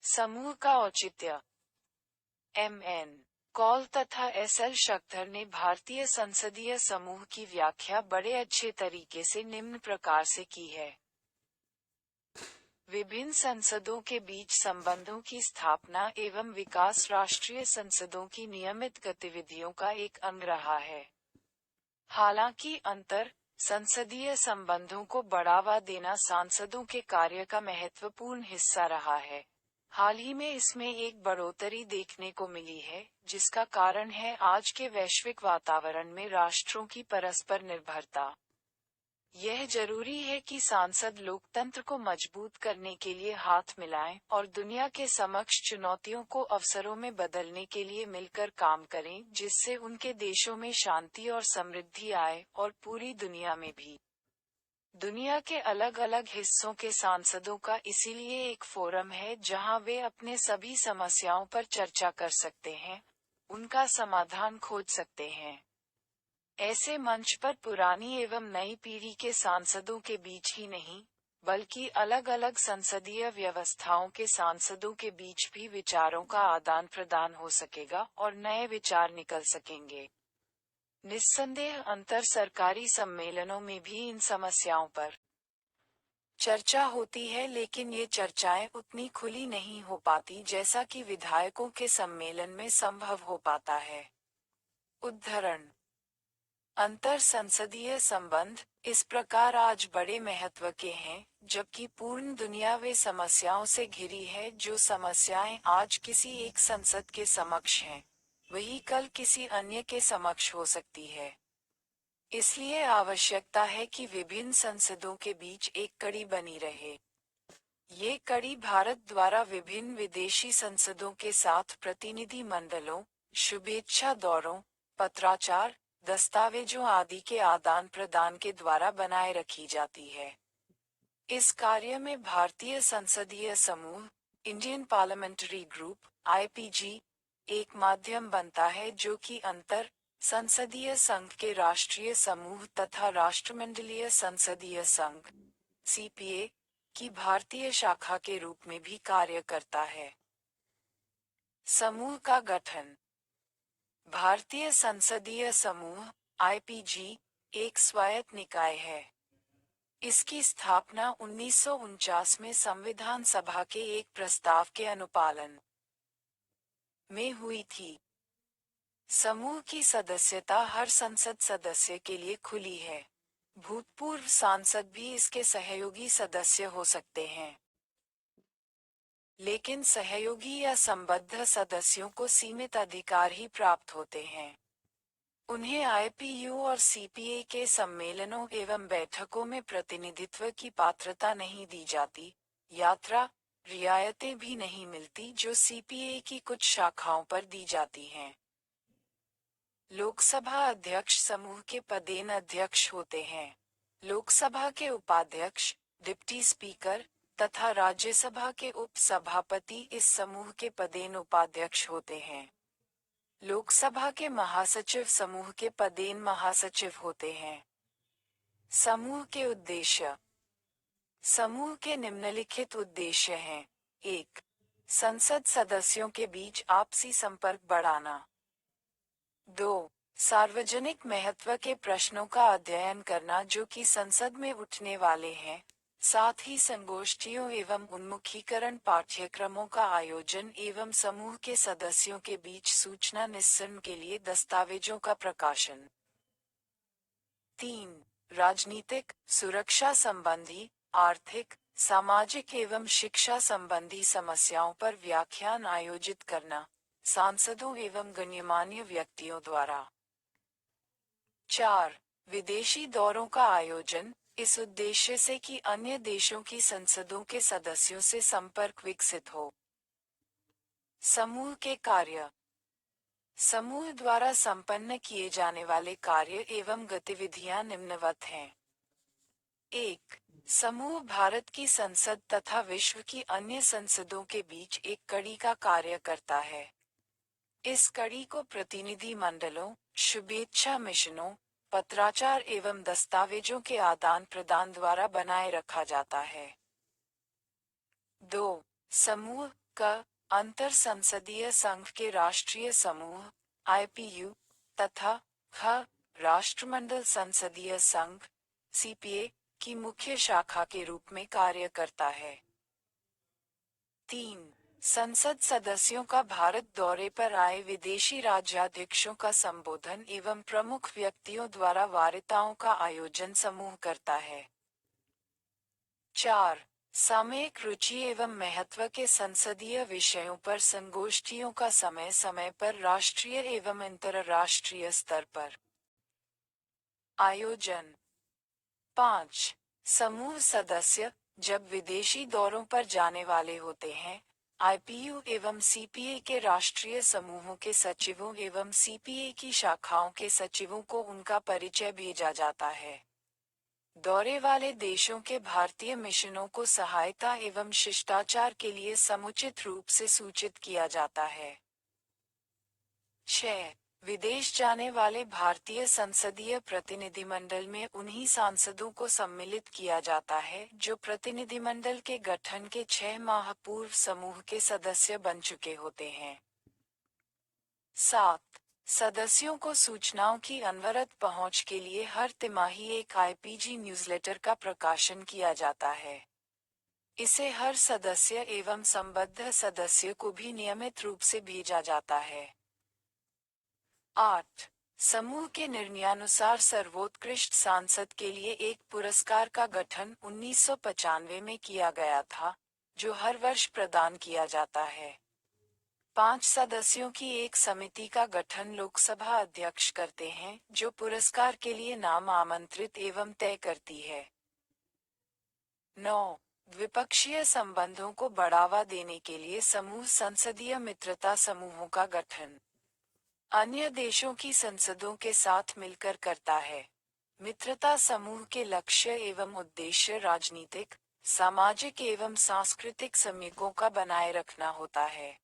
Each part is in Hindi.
समूह का औचित्य। एम.एन. कौल तथा एस.एल. शक्धर ने भारतीय संसदीय समूह की व्याख्या बड़े अच्छे तरीके से निम्न प्रकार से की है। विभिन्न संसदों के बीच संबंधों की स्थापना एवं विकास राष्ट्रीय संसदों की नियमित गतिविधियों का एक अंग रहा है। हालांकि संसदीय संबंधों को बढ़ावा देना सांसदों के कार्य का महत्वपूर्ण हिस्सा रहा है। हाल ही में इसमें एक बढ़ोतरी देखने को मिली है, जिसका कारण है आज के वैश्विक वातावरण में राष्ट्रों की परस्पर निर्भरता। यह जरूरी है कि सांसद लोकतंत्र को मजबूत करने के लिए हाथ मिलाएं और दुनिया के समक्ष चुनौतियों को अवसरों में बदलने के लिए मिलकर काम करें, जिससे उनके देशों में शांति और समृद्धि आए और पूरी दुनिया में भी। दुनिया के अलग अलग हिस्सों के सांसदों का इसीलिए एक फोरम है जहां वे अपने सभी समस्याओं पर चर्चा कर सकते हैं, उनका समाधान खोज सकते हैं। ऐसे मंच पर पुरानी एवं नई पीढ़ी के सांसदों के बीच ही नहीं, बल्कि अलग अलग संसदीय व्यवस्थाओं के सांसदों के बीच भी विचारों का आदान प्रदान हो सकेगा और नए विचार निकल सकेंगे। निस्संदेह अंतर सरकारी सम्मेलनों में भी इन समस्याओं पर चर्चा होती है, लेकिन ये चर्चाएं उतनी खुली नहीं हो पाती जैसा कि विधायकों के सम्मेलन में संभव हो पाता है। उदाहरण: अंतर संसदीय संबंध इस प्रकार आज बड़े महत्व के हैं, जबकि पूर्ण दुनिया वे समस्याओं से घिरी है जो समस्याएं आज किसी एक संसद के समक्ष हैं, वही कल किसी अन्य के समक्ष हो सकती है। इसलिए आवश्यकता है कि विभिन्न संसदों के बीच एक कड़ी बनी रहे। ये कड़ी भारत द्वारा विभिन्न विदेशी संसदों के साथ प्रतिनिधि मंडलों, शुभेच्छा दौरों, पत्राचार, दस्तावेजों आदि के आदान प्रदान के द्वारा बनाए रखी जाती है। इस कार्य में भारतीय संसदीय समूह, इंडियन पार्लियामेंट्री ग्रुप, (IPG) एक माध्यम बनता है जो कि अंतर संसदीय संघ के राष्ट्रीय समूह तथा राष्ट्रमंडलीय संसदीय संघ (CPA) की भारतीय शाखा के रूप में भी कार्य करता है। समूह का गठन। भारतीय संसदीय समूह (IPG) एक स्वायत्त निकाय है। इसकी स्थापना 1949 में संविधान सभा के एक प्रस्ताव के अनुपालन में हुई थी। समूह की सदस्यता हर संसद सदस्य के लिए खुली है। भूतपूर्व सांसद भी इसके सहयोगी सदस्य हो सकते हैं, लेकिन सहयोगी या संबद्ध सदस्यों को सीमित अधिकार ही प्राप्त होते हैं। उन्हें IPU और CPA के सम्मेलनों एवं बैठकों में प्रतिनिधित्व की पात्रता नहीं दी जाती, यात्रा रियायतें भी नहीं मिलती जो CPA की कुछ शाखाओं पर दी जाती हैं। लोकसभा अध्यक्ष समूह के पदेन अध्यक्ष होते हैं। लोकसभा के उपाध्यक्ष, डिप्टी स्पीकर तथा राज्यसभा के उप सभापति इस समूह के पदेन उपाध्यक्ष होते हैं। लोकसभा के महासचिव समूह के पदेन महासचिव होते हैं। समूह के उद्देश्य। समूह के निम्नलिखित उद्देश्य हैं: 1. संसद सदस्यों के बीच आपसी संपर्क बढ़ाना। 2. सार्वजनिक महत्व के प्रश्नों का अध्ययन करना जो कि संसद में उठने वाले हैं, साथ ही संगोष्ठियों एवं उन्मुखीकरण पाठ्यक्रमों का आयोजन एवं समूह के सदस्यों के बीच सूचना निस्सरण के लिए दस्तावेजों का प्रकाशन। 3. राजनीतिक, सुरक्षा संबंधी, आर्थिक, सामाजिक एवं शिक्षा संबंधी समस्याओं पर व्याख्यान आयोजित करना, सांसदों एवं गण्यमान्य व्यक्तियों द्वारा। 4. विदेशी दौरों का आयोजन, इस उद्देश्य से कि अन्य देशों की संसदों के सदस्यों से संपर्क विकसित हो। समूह के कार्य। समूह द्वारा संपन्न किए जाने वाले कार्य एवं गतिविधियां निम्नवत हैं। 1. समूह भारत की संसद तथा विश्व की अन्य संसदों के बीच एक कड़ी का कार्य करता है। इस कड़ी को प्रतिनिधि मंडलों, शुभेच्छा मिशनों, पत्राचार एवं दस्तावेजों के आदान प्रदान द्वारा बनाए रखा जाता है। 2. समूह क अंतर संसदीय संघ के राष्ट्रीय समूह आईपीयू तथा ख राष्ट्रमंडल संसदीय संघ सीपीए की मुख्य शाखा के रूप में कार्य करता है। 3. संसद सदस्यों का भारत दौरे पर आए विदेशी राज्याध्यक्षों का संबोधन एवं प्रमुख व्यक्तियों द्वारा वार्ताओं का आयोजन समूह करता है। 4. सामयिक रुचि एवं महत्व के संसदीय विषयों पर संगोष्ठियों का समय समय पर राष्ट्रीय एवं अंतर्राष्ट्रीय स्तर पर आयोजन। 5. समूह सदस्य जब विदेशी दौरों पर जाने वाले होते हैं, आईपीयू एवं सीपीए के राष्ट्रीय समूहों के सचिवों एवं सीपीए की शाखाओं के सचिवों को उनका परिचय भेजा जाता है। दौरे वाले देशों के भारतीय मिशनों को सहायता एवं शिष्टाचार के लिए समुचित रूप से सूचित किया जाता है। 6. विदेश जाने वाले भारतीय संसदीय प्रतिनिधिमंडल में उन्हीं सांसदों को सम्मिलित किया जाता है जो प्रतिनिधिमंडल के गठन के 6 माह पूर्व समूह के सदस्य बन चुके होते हैं। 7. सदस्यों को सूचनाओं की अनवरत पहुंच के लिए हर तिमाही एक आईपीजी न्यूज़लेटर का प्रकाशन किया जाता है। इसे हर सदस्य एवं संबद्ध सदस्य को भी नियमित रूप से भेजा जाता है। 8. समूह के निर्णयानुसार सर्वोत्कृष्ट सांसद के लिए एक पुरस्कार का गठन 1995 में किया गया था, जो हर वर्ष प्रदान किया जाता है। 5 सदस्यों की एक समिति का गठन लोकसभा अध्यक्ष करते हैं, जो पुरस्कार के लिए नाम आमंत्रित एवं तय करती है। 9. द्विपक्षीय संबंधों को बढ़ावा देने के लिए समूह संसदीय मित्रता समूहों का गठन अन्य देशों की संसदों के साथ मिलकर करता है। मित्रता समूह के लक्ष्य एवं उद्देश्य राजनीतिक, सामाजिक एवं सांस्कृतिक समूहों का बनाए रखना होता है।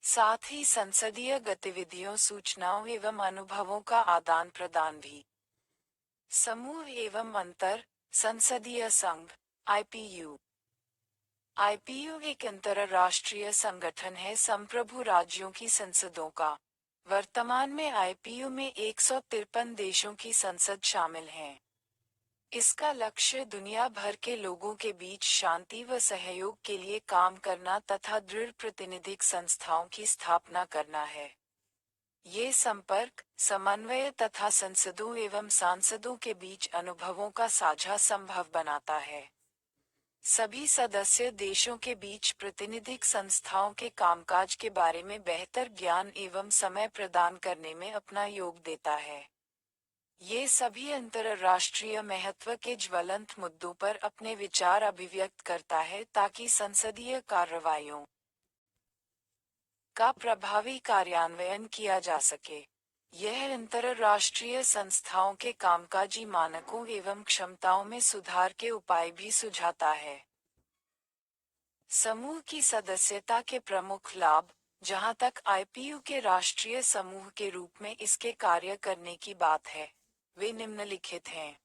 साथ ही संसदीय गतिविधियों, सूचनाओं एवं अनुभवों का आदान प्रदान भी। समूह एवं अंतर संसदीय संघ आईपीयू। आईपीयू एक अंतरराष्ट्रीय संगठन है संप्रभु राज्यों की संसदों का। वर्तमान में आईपीयू में 153 देशों की संसद शामिल हैं। इसका लक्ष्य दुनिया भर के लोगों के बीच शांति व सहयोग के लिए काम करना तथा दृढ़ प्रातिनिधिक संस्थाओं की स्थापना करना है। ये संपर्क, समन्वय तथा संसदों एवं सांसदों के बीच अनुभवों का साझा संभव बनाता है। सभी सदस्य देशों के बीच प्रातिनिधिक संस्थाओं के कामकाज के बारे में बेहतर ज्ञान एवं समय प्रदान करने में अपना योग देता है। ये सभी अंतरराष्ट्रीय महत्व के ज्वलंत मुद्दों पर अपने विचार अभिव्यक्त करता है ताकि संसदीय कार्रवाइयों का प्रभावी कार्यान्वयन किया जा सके। यह अंतरराष्ट्रीय संस्थाओं के कामकाजी मानकों एवं क्षमताओं में सुधार के उपाय भी सुझाता है। समूह की सदस्यता के प्रमुख लाभ, जहां तक आईपीयू के राष्ट्रीय समूह के रूप में इसके कार्य करने की बात है, वे निम्नलिखित हैं।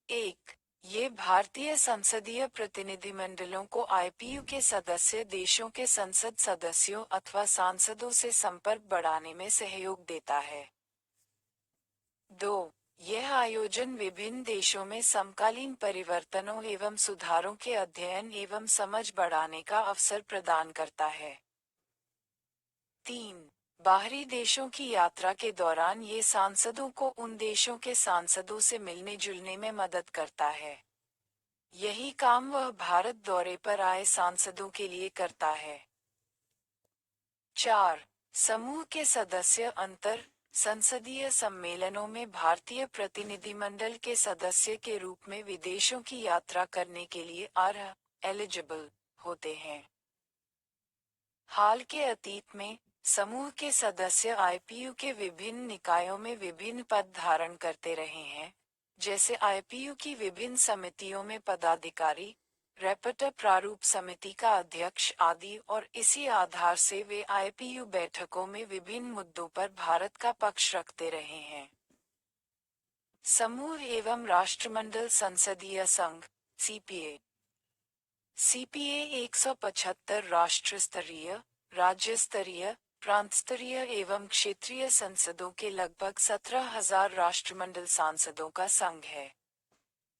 1. ये भारतीय संसदीय प्रतिनिधिमंडलों को आईपीयू के सदस्य देशों के संसद सदस्यों अथवा सांसदों से संपर्क बढ़ाने में सहयोग देता है। 2. यह आयोजन विभिन्न देशों में समकालीन परिवर्तनों एवं सुधारों के अध्ययन एवं समझ बढ़ाने का अवसर प्रदान करता है। 3. बाहरी देशों की यात्रा के दौरान ये सांसदों को उन देशों के सांसदों से मिलने जुलने में मदद करता है। यही काम वह भारत दौरे पर आए सांसदों के लिए करता है। 4. समूह के सदस्य अंतर संसदीय सम्मेलनों में भारतीय प्रतिनिधिमंडल के सदस्य के रूप में विदेशों की यात्रा करने के लिए अर्ह एलिजिबल होते हैं। हाल के अतीत में समूह के सदस्य आईपीयू के विभिन्न निकायों में विभिन्न पद धारण करते रहे हैं, जैसे आईपीयू की विभिन्न समितियों में पदाधिकारी, रैपटर प्रारूप समिति का अध्यक्ष आदि, और इसी आधार से वे आईपीयू बैठकों में विभिन्न मुद्दों पर भारत का पक्ष रखते रहे हैं। समूह एवं राष्ट्रमंडल संसदीय संघ सीपीए। सीपीए 175 राष्ट्र स्तरीय, राज्य स्तरीय, प्रांत स्तरीय एवं क्षेत्रीय संसदों के लगभग 17,000 राष्ट्रमंडल सांसदों का संघ है।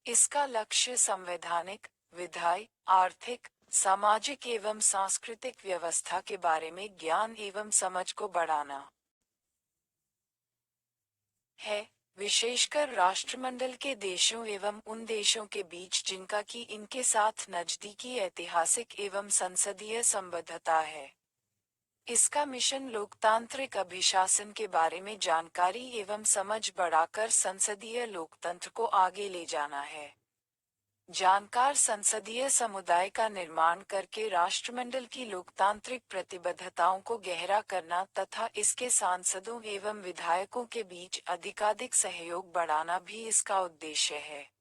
इसका लक्ष्य संवैधानिक, विधायी, आर्थिक, सामाजिक एवं सांस्कृतिक व्यवस्था के बारे में ज्ञान एवं समझ को बढ़ाना है, विशेषकर राष्ट्रमंडल के देशों एवं उन देशों के बीच जिनका की इनके साथ नजदीकी ऐतिहासिक एवं संसदीय संबद्धता है। इसका मिशन लोकतांत्रिक अभिशासन के बारे में जानकारी एवं समझ बढ़ाकर संसदीय लोकतंत्र को आगे ले जाना है। जानकार संसदीय समुदाय का निर्माण करके राष्ट्रमंडल की लोकतांत्रिक प्रतिबद्धताओं को गहरा करना तथा इसके सांसदों एवं विधायकों के बीच अधिकाधिक सहयोग बढ़ाना भी इसका उद्देश्य है।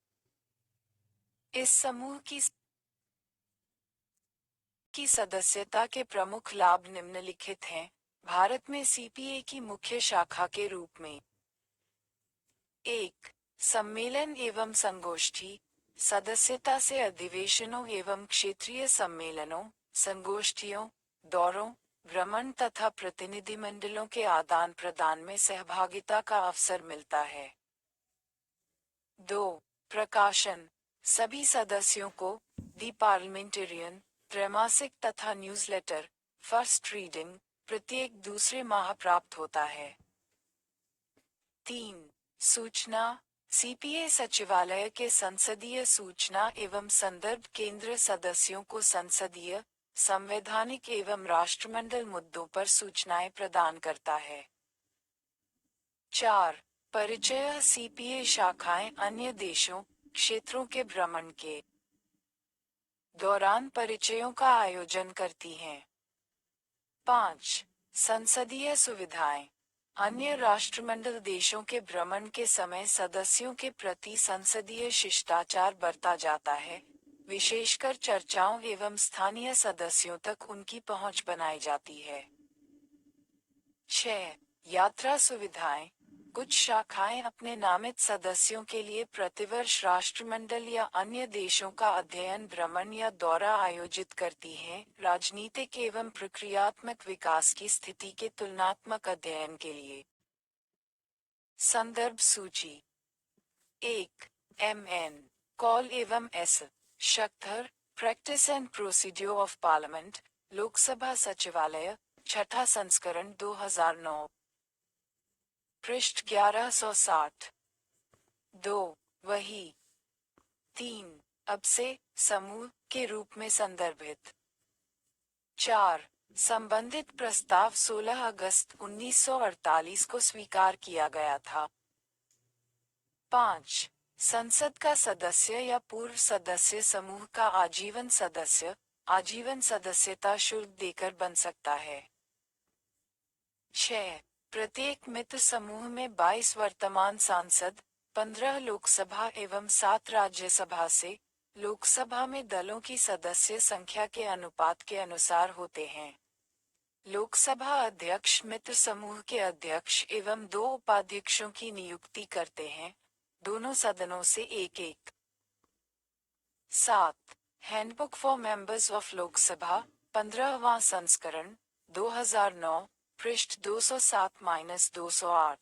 इस समूह की सदस्यता के प्रमुख लाभ निम्नलिखित हैं। भारत में सीपीए की मुख्य शाखा के रूप में 1. सम्मेलन एवं संगोष्ठी, सदस्यता से अधिवेशनों एवं क्षेत्रीय सम्मेलनों, संगोष्ठियों, दौरों, भ्रमण तथा प्रतिनिधिमंडलों के आदान प्रदान में सहभागिता का अवसर मिलता है। 2. प्रकाशन, सभी सदस्यों को दी पार्लिमेंटेरियन, त्रैमासिक तथा न्यूज़लेटर, फर्स्ट रीडिंग, प्रत्येक दूसरे माह प्राप्त होता है। 3. सूचना, सीपीए सचिवालय के संसदीय सूचना एवं संदर्भ केंद्र सदस्यों को संसदीय, संवैधानिक एवं राष्ट्रमंडल मुद्दों पर सूचनाएं प्रदान करता है। 4. परिचय, सीपीए शाखाएं अन्य देशों, क्षेत्रों के भ्रमण के दौरान परिचयों का आयोजन करती हैं। 5. संसदीय सुविधाएं, अन्य राष्ट्रमंडल देशों के भ्रमण के समय सदस्यों के प्रति संसदीय शिष्टाचार बरता जाता है, विशेषकर चर्चाओं एवं स्थानीय सदस्यों तक उनकी पहुंच बनाई जाती है। 6. यात्रा सुविधाएं, कुछ शाखाएं अपने नामित सदस्यों के लिए प्रतिवर्ष राष्ट्रमंडल या अन्य देशों का अध्ययन, भ्रमण या दौरा आयोजित करती हैं, राजनीतिक एवं प्रक्रियात्मक विकास की स्थिति के तुलनात्मक अध्ययन के लिए। संदर्भ सूची 1. MN कॉल एवं S. Shakdher, practice and procedure of parliament, Lok Sabha सचिवालय, छठा संस्करण 2009, पृष्ठ 1160। 2. वही 3. अब से, समूह के रूप में संदर्भित। 4. संबंधित प्रस्ताव 16 अगस्त 1948 को स्वीकार किया गया था। 5. संसद का सदस्य या पूर्व सदस्य समूह का आजीवन सदस्य, आजीवन सदस्यता शुल्क देकर बन सकता है। 6. प्रत्येक मित्र समूह में 22 वर्तमान सांसद, 15 लोकसभा एवं 7 राज्यसभा से, लोकसभा में दलों की सदस्य संख्या के अनुपात के अनुसार होते हैं। लोकसभा अध्यक्ष मित्र समूह के अध्यक्ष एवं 2 उपाध्यक्षों की नियुक्ति करते हैं, दोनों सदनों से एक एक। 7. Handbook for members of Lok Sabha, 15वां संस्करण, 2009, पृष्ठ 207-208।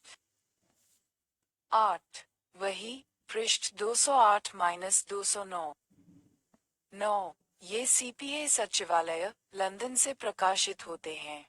8. वही, पृष्ठ 208-209। 9. ये सीपीए सचिवालय, लंदन से प्रकाशित होते हैं।